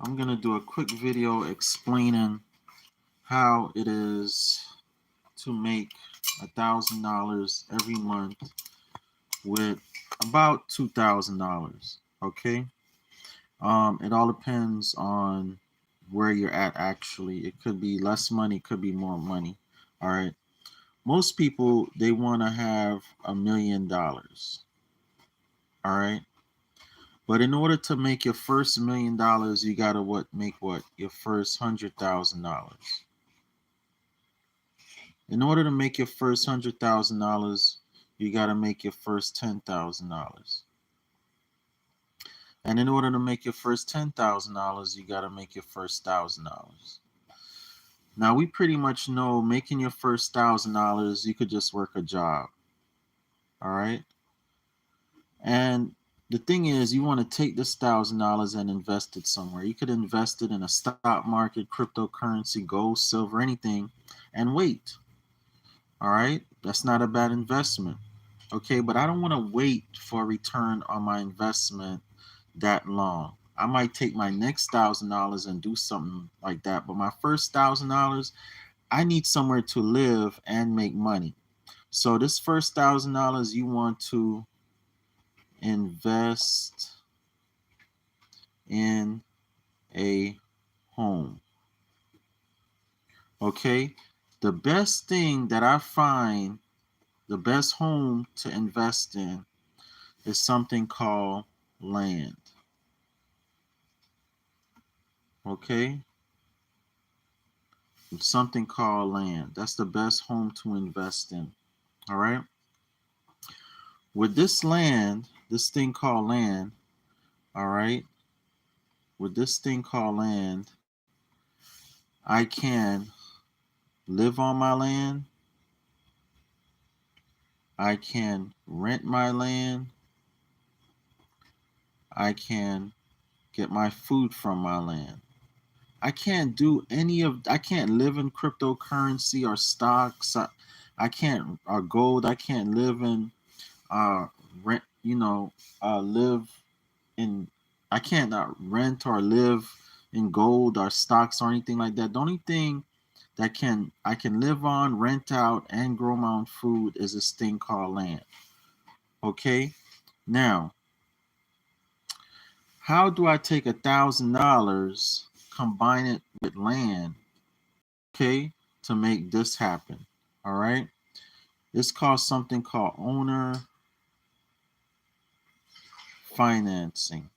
I'm going to do a quick video explaining how it is to make $1,000 every month with about $2,000. Okay. It all depends on where you're at actually. It could be less money, it could be more money. All right. Most people, they want to have $1 million. All right. But in order to make your first $1 million, you gotta make what? Your first $100,000. In order to make your first $100,000, you gotta make your first $10,000. And in order to make your first $10,000, you gotta make your first $1,000. Now we pretty much know making your first $1,000, you could just work a job. All right. And the thing is, you want to take this $1,000 and invest it somewhere. You could invest it in a stock market, cryptocurrency, gold, silver, anything, and wait. All right, that's not a bad investment. Okay, but I don't want to wait for a return on my investment that long. I might take my next $1,000 and do something like that, but my first $1,000, I need somewhere to live and make money. So this first $1,000, you want to invest in a home. Okay, the best thing that I find, the best home to invest in is something called land. Okay, it's something called land. That's the best home to invest in. All right, with this land, this thing called land, all right, with this thing called land, I can live on my land, I can rent my land, I can get my food from my land. I can't live in cryptocurrency or stocks. I can't, or gold. I can't live in, uh, rent, live in, I can't rent or live in gold or stocks or anything like that. The only thing that I can live on, rent out, and grow my own food is this thing called land. Okay. Now, how do I take $1,000, combine it with land, okay, to make this happen? All right. It's called something called owner financing.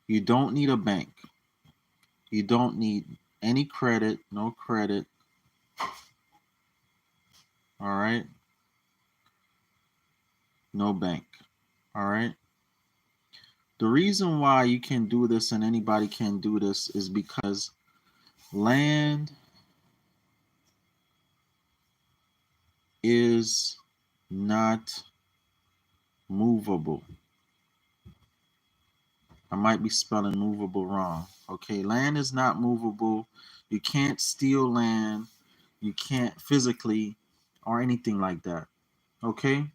You don't need a bank. You don't need any credit, no credit. All right. No bank. All right. The reason why you can do this and anybody can do this is because land is not movable. I might be spelling movable wrong. Okay, land is not movable. You can't steal land. You can't physically or anything like that. Okay?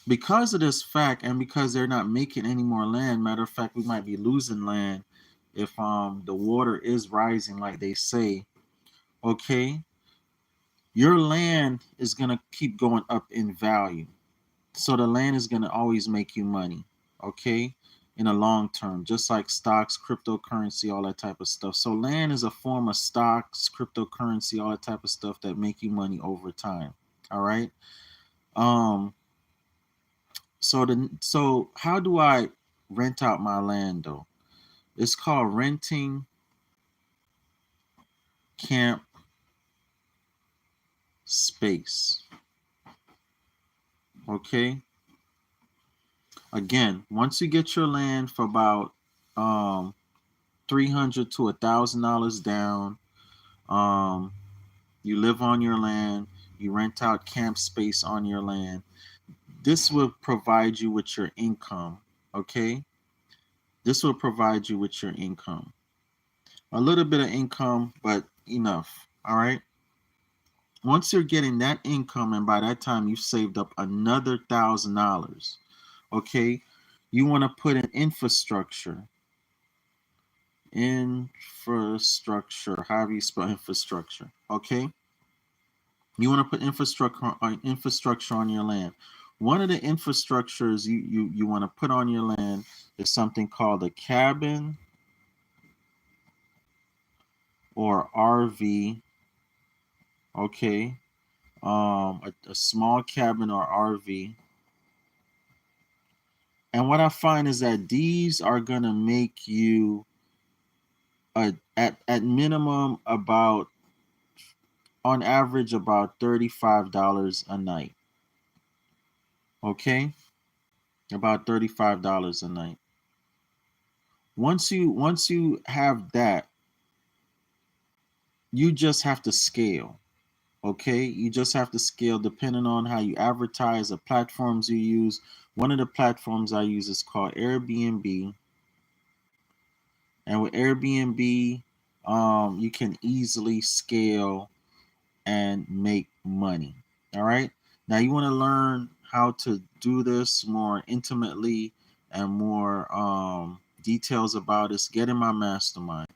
Because of this fact and because they're not making any more land, matter of fact, we might be losing land if the water is rising like they say. Okay? Your land is going to keep going up in value. So the land is going to always make you money. Okay? In a long term, just like stocks, cryptocurrency, all that type of stuff. So land is a form of stocks, cryptocurrency, all that type of stuff that make you money over time. All right. Um. So how do I rent out my land though? It's called renting camp space. Okay. Again, once you get your land for about um $300 to $1,000 down, um you live on your land, you rent out camp space on your land. This will provide you with your income, okay? This will provide you with your income. A little bit of income, but enough, all right? Once you're getting that income, and by that time you've saved up another $1,000, okay? You want to put in infrastructure. Infrastructure. However you spell infrastructure. Okay. You want to put infrastructure on your land. One of the infrastructures you want to put on your land is something called a cabin or RV. Okay. A small cabin or RV. And what I find is that these are gonna make you at minimum about on average about $35 a night. Okay? About $35 a night. Once you have that, you just have to scale. Okay? You just have to scale depending on how you advertise, the platforms you use. One of the platforms I use is called Airbnb. And with Airbnb, you can easily scale and make money. All right. Now you want to learn how to do this more intimately and more details about this. Get in my mastermind.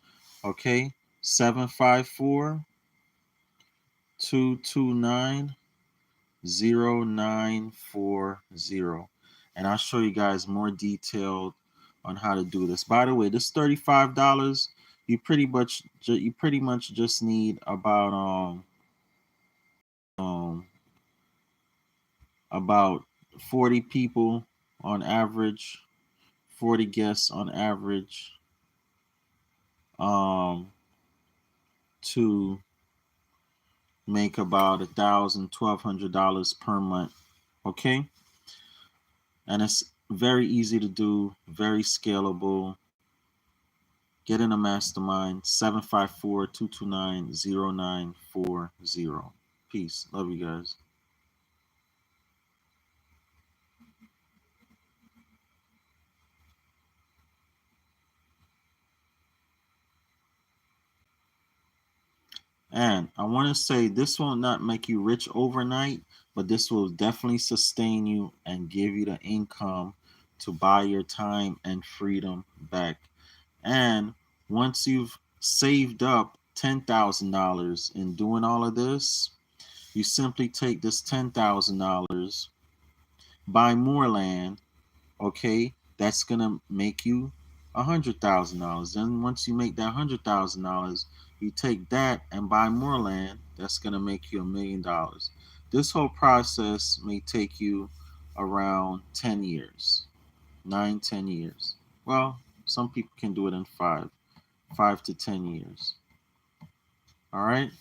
Okay. 754-229-0940. And I'll show you guys more detailed on how to do this. By the way, this $35, you pretty much just need um about 40 people on average, 40 guests on average, um, to make about $1,000, $1,200 per month. Okay. And it's very easy to do, very scalable. Get in a mastermind. 754-229-0940. Peace. Love you guys. And I want to say this will not make you rich overnight, but this will definitely sustain you and give you the income to buy your time and freedom back. And once you've saved up $10,000 in doing all of this, you simply take this $10,000, buy more land, okay, that's gonna make you $100,000. Then once you make that $100,000, you take that and buy more land. That's gonna make you $1,000,000. This whole process may take you around 10 years, 9, 10 years. Well, some people can do it in 5 to 10 years. All right.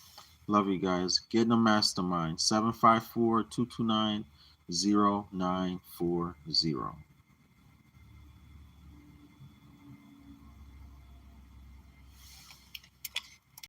Love you guys. Get in a mastermind. 754-229-0940.